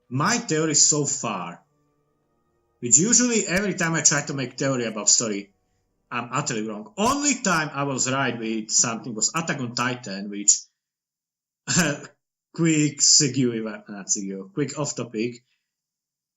my theory so far, which usually every time I try to make theory about story, I'm utterly wrong. Only time I was right with something was Attack on Titan, which quick off topic.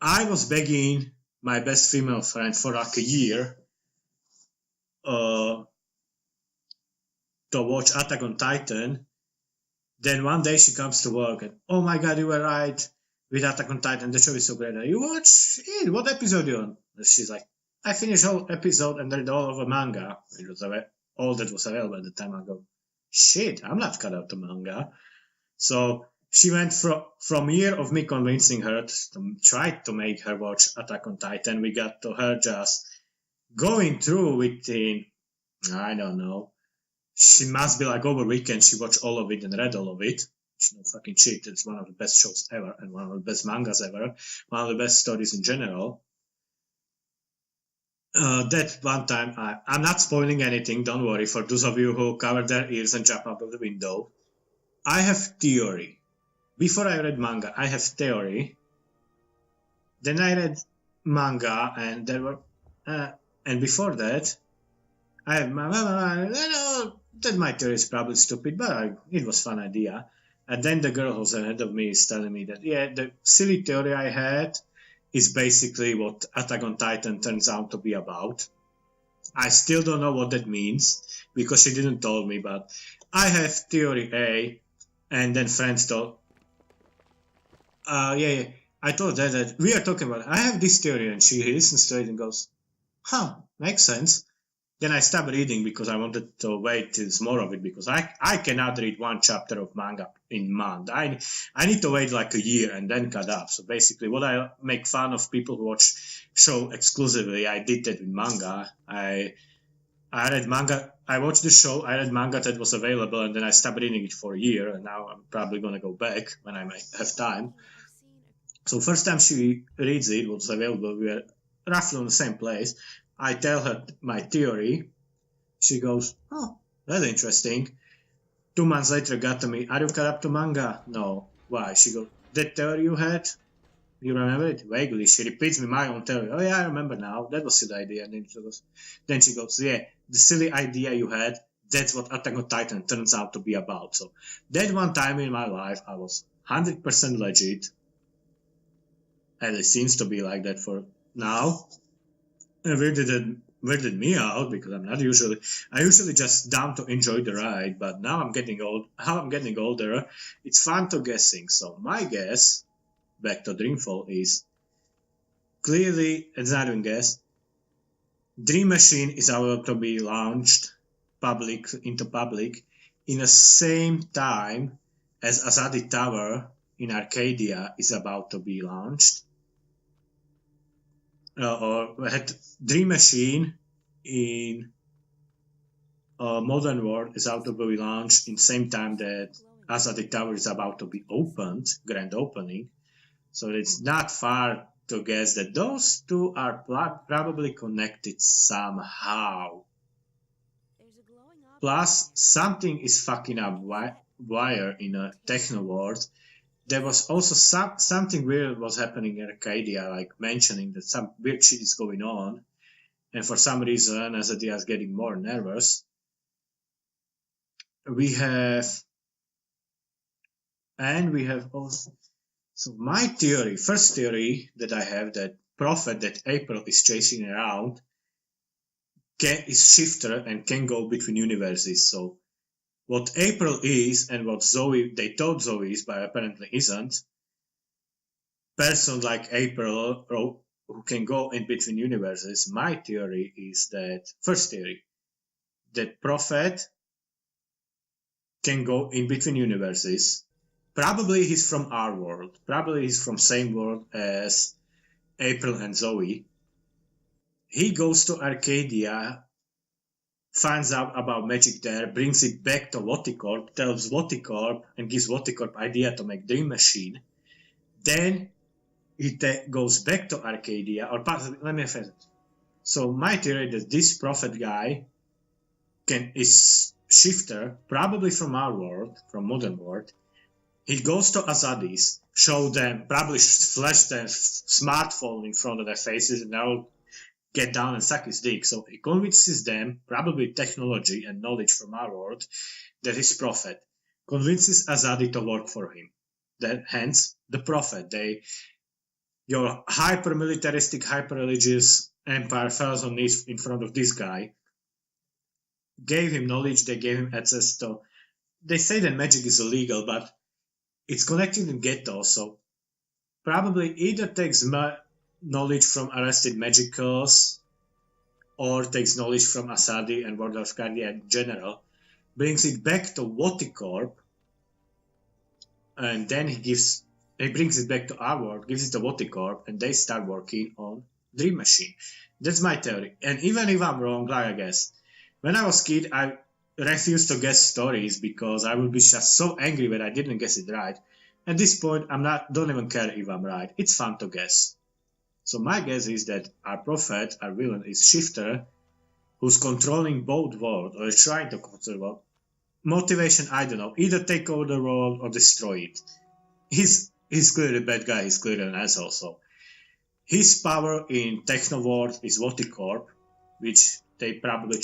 I was begging my best female friend for like a year to watch Attack on Titan. Then one day she comes to work and, oh my god, you were right with Attack on Titan. The show is so great. You watch it? What episode are you on? And she's like, I finished whole episode and read all of a manga. It was all that was available at the time. I go, shit, I'm not cut out the manga. So she went from a year of me convincing her to try to make her watch Attack on Titan. We got to her just going through within, I don't know. She must be like over weekend. She watched all of it and read all of it. Which no fucking shit. It's one of the best shows ever and one of the best mangas ever. One of the best stories in general. That one time, I'm not spoiling anything. Don't worry. For those of you who cover their ears and jump out of the window, I have theory. Before I read manga, I have theory. Then I read manga, and there were, and before that, I have that my theory is probably stupid, but it was fun idea. And then the girl who's ahead of me is telling me that the silly theory I had is basically what Attack on Titan turns out to be about. I still don't know what that means because she didn't tell me, but I have theory A, and then friends told, I told her that we are talking about, I have this theory, and she listens to it and goes, huh, makes sense. Then I stopped reading because I wanted to wait till more of it because I cannot read one chapter of manga in a month. I need to wait like a year and then cut up. So basically what I make fun of people who watch show exclusively, I did that with manga. I read manga, I watched the show, I read manga that was available, and then I stopped reading it for a year, and now I'm probably going to go back when I have time. So first time she reads it, was available, we were roughly on the same place. I tell her my theory. She goes, oh, that's interesting. 2 months later, got to me, are you caught up to manga? No. Why? She goes, that theory you had? You remember it? Vaguely. She repeats me my own theory. Oh yeah, I remember now. That was a silly idea. And then she goes, yeah, the silly idea you had, that's what Attack on Titan turns out to be about. So that one time in my life, I was 100% legit. And it seems to be like that for now. And weirded me out because I usually just down to enjoy the ride, but now I'm getting older, it's fun to guessing. So my guess, back to Dreamfall, is clearly, it's not even guess, Dream Machine is about to be launched into public in the same time as Azadi Tower in Arcadia is about to be launched. Or had Dream Machine in Modern World is about to be launched in the same time that Azadi Tower is about to be opened, grand opening. So it's not far to guess that those two are probably connected somehow. Plus, something is fucking up wire in a techno world. There was also something weird was happening in Arcadia, like mentioning that some weird shit is going on. And for some reason, Azadi is getting more nervous. We have also, so my theory, first theory that I have, that Prophet that April is chasing around is shifter and can go between universes. So what April is and what they thought Zoe is, but apparently isn't, person like April who can go in between universes. My theory is that, first theory, that Prophet can go in between universes. Probably he's from our world. Probably he's from same world as April and Zoe. He goes to Arcadia, finds out about magic there, brings it back to Voticorp, tells Voticorp, and gives Voticorp idea to make Dream Machine. Then he goes back to Arcadia, or let me finish. So my theory that this Prophet guy is shifter, probably from our world, from Modern World. He goes to Azadis, show them, probably flash their smartphone in front of their faces, and they'll get down and suck his dick. So he convinces them, probably technology and knowledge from our world, that he's prophet. Convinces Azadi to work for him. That hence the prophet. Your hyper-militaristic, hyper-religious empire falls on knees in front of this guy. Gave him knowledge, they gave him access to... They say that magic is illegal, but it's connected to ghetto, so probably either takes knowledge from arrested magicals or takes knowledge from Asadi and World of Cardia in general, brings it back to Woticorp, and then he brings it back to our world, gives it to Woticorp, and they start working on Dream Machine. That's my theory. And even if I'm wrong, like I guess, when I was a kid, I refused to guess stories because I would be just so angry when I didn't guess it right. At this point, don't even care if I'm right. It's fun to guess. So my guess is that our prophet, our villain, is Shifter, who's controlling both worlds, or is trying to control the world. Motivation, I don't know. Either take over the world or destroy it. He's clearly a bad guy. He's clearly an asshole. So his power in Techno World is Woticorp, which they probably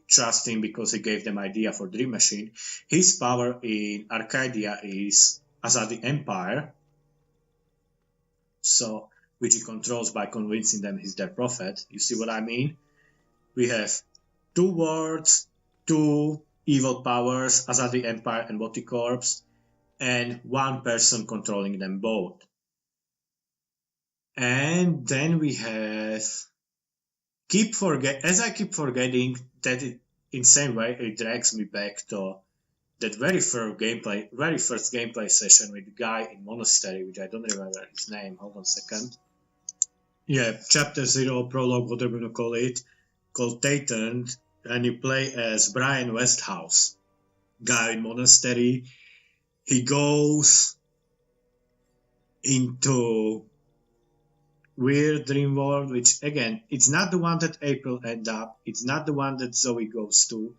trust him because he gave them idea for Dream Machine. His power in Arcadia is Azadi Empire, so which he controls by convincing them he's their prophet. You see what I mean? We have two worlds, two evil powers, Azadi Empire and Woticorps, and one person controlling them both. And then we have as I keep forgetting that in same way it drags me back to that very first gameplay session with the guy in Monastery, which I don't remember his name. Hold on a second. Yeah, Chapter 0, Prologue, whatever you call it, called Thickens, and you play as Brian Westhouse, guy in Monastery. He goes into weird dream world, which again, it's not the one that April ends up, it's not the one that Zoe goes to,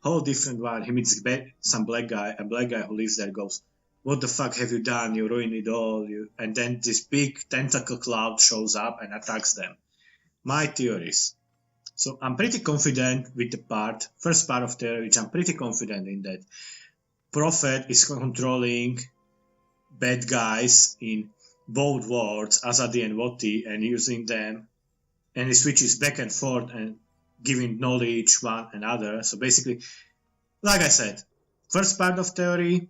whole different one. He meets some black guy, a black guy who lives there goes, what the fuck have you done? You ruined it all. And then this big tentacle cloud shows up and attacks them. My theories. So I'm pretty confident with the first part of theory, which I'm pretty confident in that Prophet is controlling bad guys in both worlds, Azadi and Woti, and using them, and he switches back and forth and giving knowledge one another. So basically, like I said, first part of theory,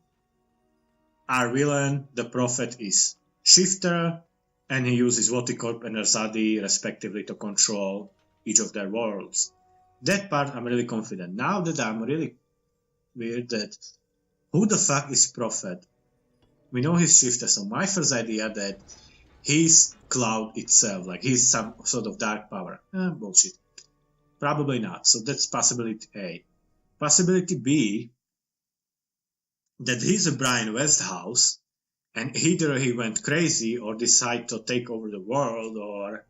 our villain, the Prophet, is Shifter, and he uses Woticorp and Azadi respectively to control each of their worlds. That part I'm really confident. Now that I'm really weird that who the fuck is Prophet? We know he's Shifter, so my first idea that he's Cloud itself, like he's some sort of dark power. Bullshit. Probably not. So that's possibility A. Possibility B, that he's a Brian Westhouse, and either he went crazy or decided to take over the world, or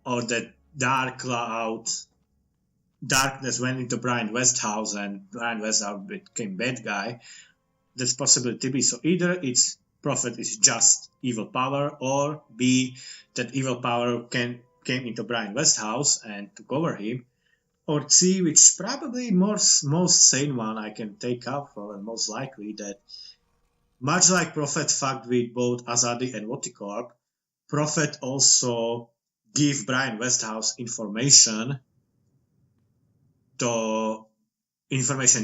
that darkness went into Brian Westhouse and Brian Westhouse became bad guy. That's possibility B. So either it's Prophet is just evil power, or B, that evil power came into Brian Westhouse and took over him, or C, which probably most sane one I can take up for, and most likely that much like Prophet fucked with both Azadi and Woticorp, Prophet also give Brian Westhouse information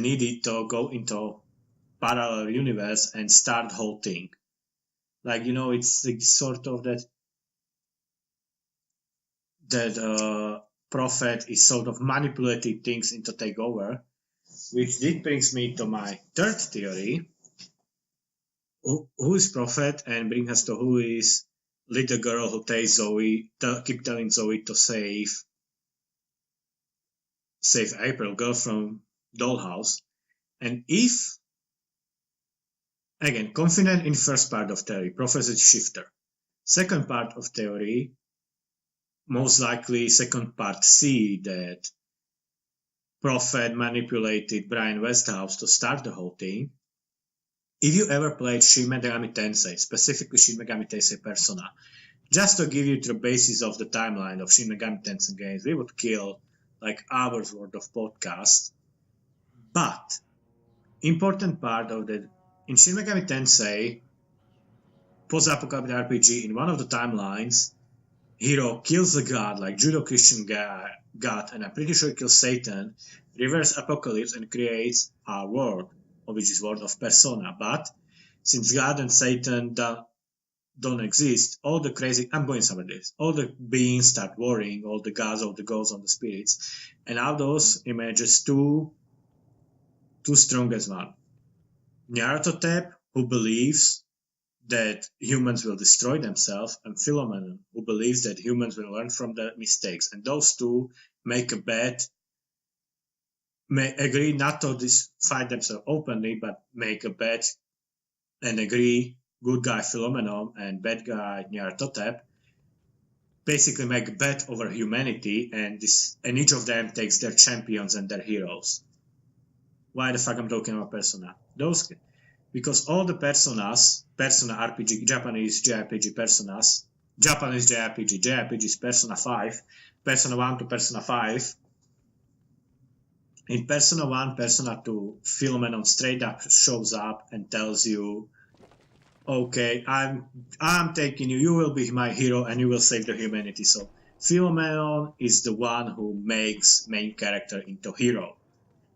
needed to go into parallel universe and start the whole thing. Like, it's like sort of that Prophet is sort of manipulating things into takeover, which did brings me to my third theory. Who is Prophet, and bring us to who is little girl who tells Zoe, keep telling Zoe to save April, girl from Dollhouse. And if, again, confident in first part of theory, Prophet is Shifter. Second part of theory, most likely second part C, that Prophet manipulated Brian Westhouse to start the whole thing. If you ever played Shin Megami Tensei, specifically Shin Megami Tensei Persona, just to give you the basis of the timeline of Shin Megami Tensei games, we would kill like hours worth of podcast. But important part of that, in Shin Megami Tensei post-apocalyptic RPG, in one of the timelines, hero kills a god like Judo-Christian god, and I'm pretty sure he kills Satan, reverse apocalypse, and creates a world, which is world of Persona. But since God and Satan don't exist, all the crazy, I'm going somewhere this, all the beings start warring, all the gods, all the ghosts, all the spirits, and out of those emerges two strong as one. Nyarlathotep, who believes that humans will destroy themselves, and Philomenon, who believes that humans will learn from their mistakes. And those two make a bet, may agree not to fight themselves openly, but make a bet and agree, good guy Philomenon and bad guy Nyarlathotep, basically make a bet over humanity, and each of them takes their champions and their heroes. Why the fuck I'm talking about Persona? Because all the Persona RPG, Japanese JRPG Personas, Japanese JRPG is Persona 5, Persona 1 to Persona 5. In Persona 1, Persona 2, Philomenon straight up shows up and tells you, okay, I'm taking you, you will be my hero and you will save the humanity. So Philomenon is the one who makes main character into hero.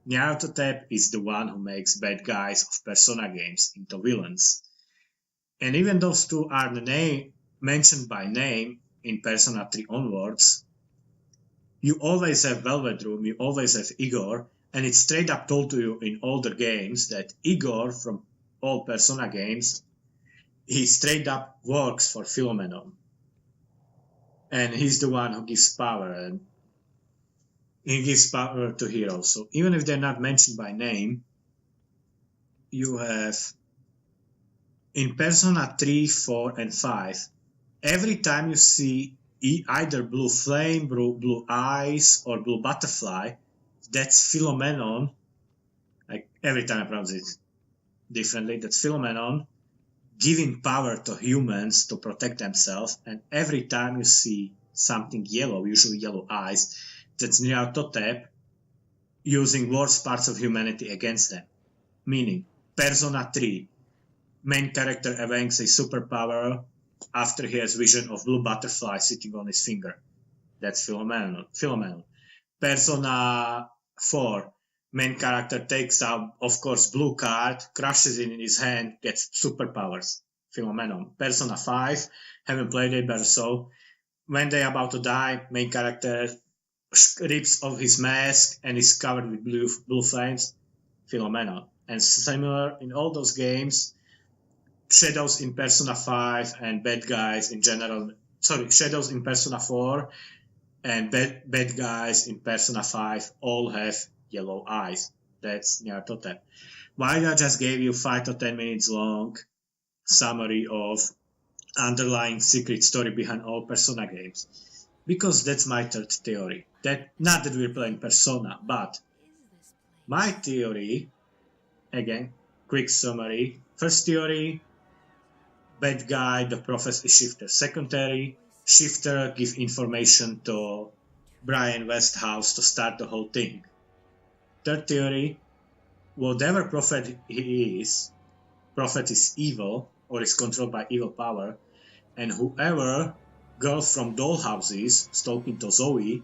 Nyarlathotep is the one who makes bad guys of Persona games into villains. And even those two are mentioned by name in Persona 3 onwards, you always have Velvet Room, you always have Igor, and it's straight up told to you in older games that Igor from all Persona games, he straight up works for Philomenon. And he's the one who gives power, and he gives power to heroes. So even if they're not mentioned by name, you have in Persona 3, 4, and 5, every time you see either blue flame, blue eyes, or blue butterfly, that's Philomenon. Like every time I pronounce it differently, that's Philomenon giving power to humans to protect themselves. And every time you see something yellow, usually yellow eyes, that's Nyarlathotep using worst parts of humanity against them. Meaning, Persona 3, main character awakens a superpower after he has vision of blue butterfly sitting on his finger. That's Philomenon. Persona 4, main character takes out, of course, blue card, crushes it in his hand, gets superpowers. Philomenon. Persona 5, haven't played it, but so when they're about to die, main character rips off his mask and is covered with blue flames. Philomenon. And similar in all those games, shadows in Persona 5 and bad guys in general. Shadows in Persona 4 and bad guys in Persona 5 all have yellow eyes. That's Nyarlathotep. Why I just gave you 5 to 10 minutes long summary of underlying secret story behind all Persona games? Because that's my third theory. Not that we're playing Persona, but my theory, again, quick summary. First theory, bad guy, the prophecy shifter. Second theory, shifter give information to Brian Westhouse to start the whole thing. Third theory, whatever prophet he is, prophet is evil or is controlled by evil power, and whoever girl from dollhouses talking to Zoe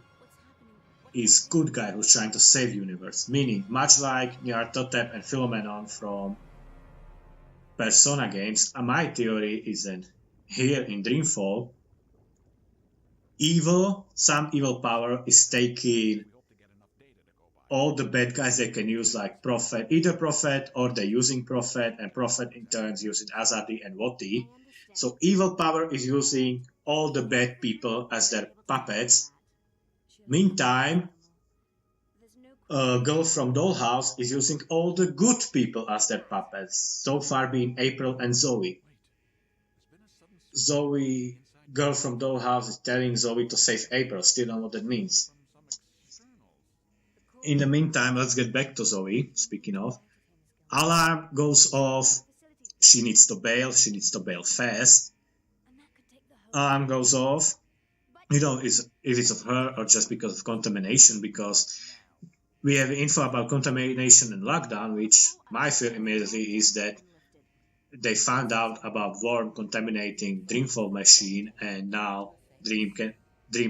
is good guy who's trying to save universe. Meaning, much like Nyarlathotep and Philomenon from Persona games, my theory is that here in Dreamfall, some evil power is taking all the bad guys they can use, like Prophet, either Prophet or they're using Prophet, and Prophet in turns using Azadi and Woti. So evil power is using all the bad people as their puppets. Meantime, a girl from Dollhouse is using all the good people as their puppets, so far being April and Zoe. Girl from Dollhouse is telling Zoe to save April, still don't know what that means. In the meantime, let's get back to Zoe, speaking of. Alarm goes off she needs to bail fast. Alarm goes off. You know, if it's of her or just because of contamination, because we have info about contamination and lockdown, which my fear immediately is that they found out about worm contaminating Dreamfall machine, and now Dream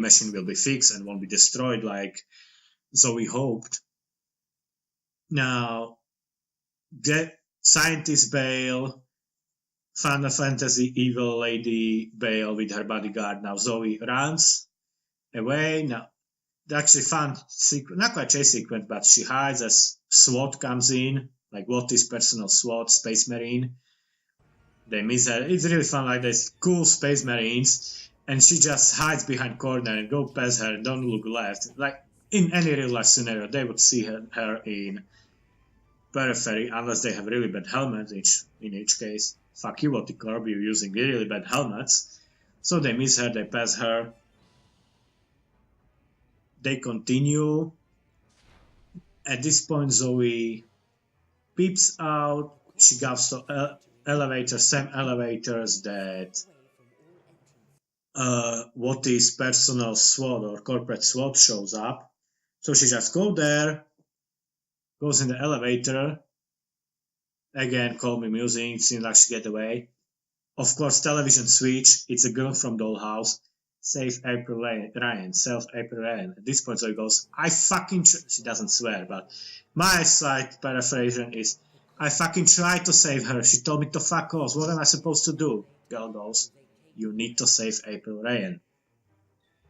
machine will be fixed and won't be destroyed like Zoe hoped. Now, the scientist bail, Final Fantasy evil lady bail with her bodyguard. Now Zoe runs away. Now, they actually found not quite chase sequence, but she hides as SWAT comes in, like Wotti's personal SWAT, Space Marine. They miss her. It's really fun, like this cool Space Marines, and she just hides behind corner and go past her and don't look left. Like in any real life scenario, they would see her in periphery unless they have really bad helmets, which in each case, fuck you, Wotti Corp, you're using really bad helmets. So they miss her, they pass her. They continue. At this point, Zoe peeps out. She goes to elevators, same elevators that Wotti's personal SWAT or corporate SWAT shows up. So she just goes there, goes in the elevator. Again, call me musing, seems like she get away. Of course, television switch, it's a girl from Dollhouse. Save April Ryan, self April Ryan. At this point, Zoe goes, I fucking... She doesn't swear, but my slight paraphrasing is, I fucking tried to save her. She told me to fuck off. What am I supposed to do? Girl goes, you need to save April Ryan.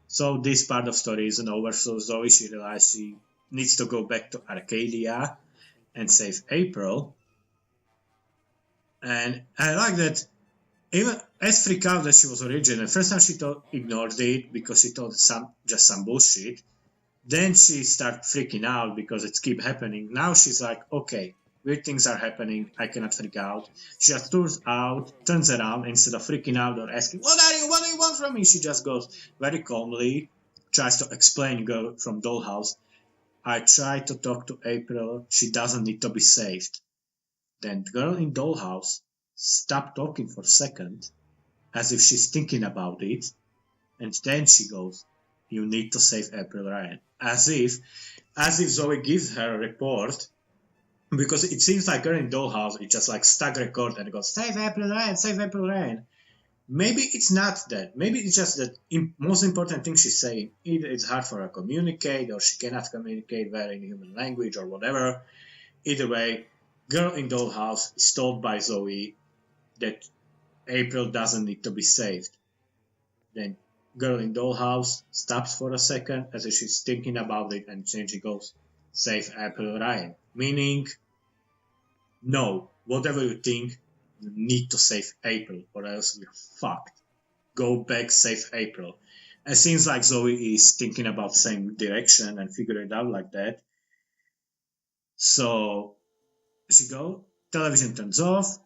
So this part of story isn't over. So Zoe, she realizes she needs to go back to Arcadia and save April. And I like that, even as freaked out that she was original, first time she ignored it because she thought just some bullshit. Then she started freaking out because it keep happening. Now she's like, okay, weird things are happening, I cannot freak out. She just turns around, instead of freaking out or asking, what do you want from me? She just goes very calmly, tries to explain, girl from Dollhouse, I tried to talk to April, she doesn't need to be saved. Then the girl in Dollhouse stopped talking for a second, as if she's thinking about it, and then she goes, you need to save April Ryan. As if Zoe gives her a report, because it seems like girl in Dollhouse, it just like stuck record and goes, save April Ryan, save April Ryan. Maybe it's not that. Maybe it's just that most important thing she's saying. Either it's hard for her to communicate, or she cannot communicate well in human language, or whatever. Either way, girl in Dollhouse is told by Zoe that April doesn't need to be saved. Then girl in Dollhouse stops for a second as if she's thinking about it, and then she goes, save April Ryan. Meaning, no, whatever you think, you need to save April, or else you're fucked. Go back, save April. It seems like Zoe is thinking about the same direction and figure it out like that. So she goes, television turns off,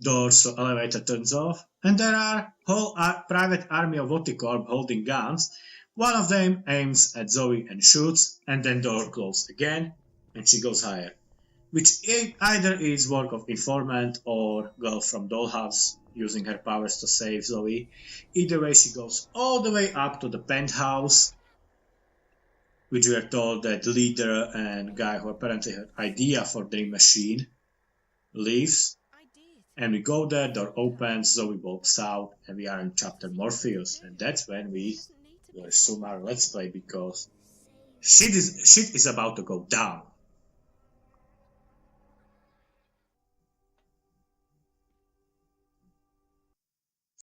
doors to elevator turns off, and there are whole private army of Wotti Corp holding guns. One of them aims at Zoe and shoots, and then door closed again, and she goes higher. Which either is work of informant or girl from Dollhouse using her powers to save Zoe. Either way, she goes all the way up to the penthouse, which we are told that leader and guy who apparently had idea for Dream Machine leaves. And we go there, door opens, Zoe walks out, and we are in chapter Morpheus. And that's when we will resume our Let's Play, because shit is about to go down.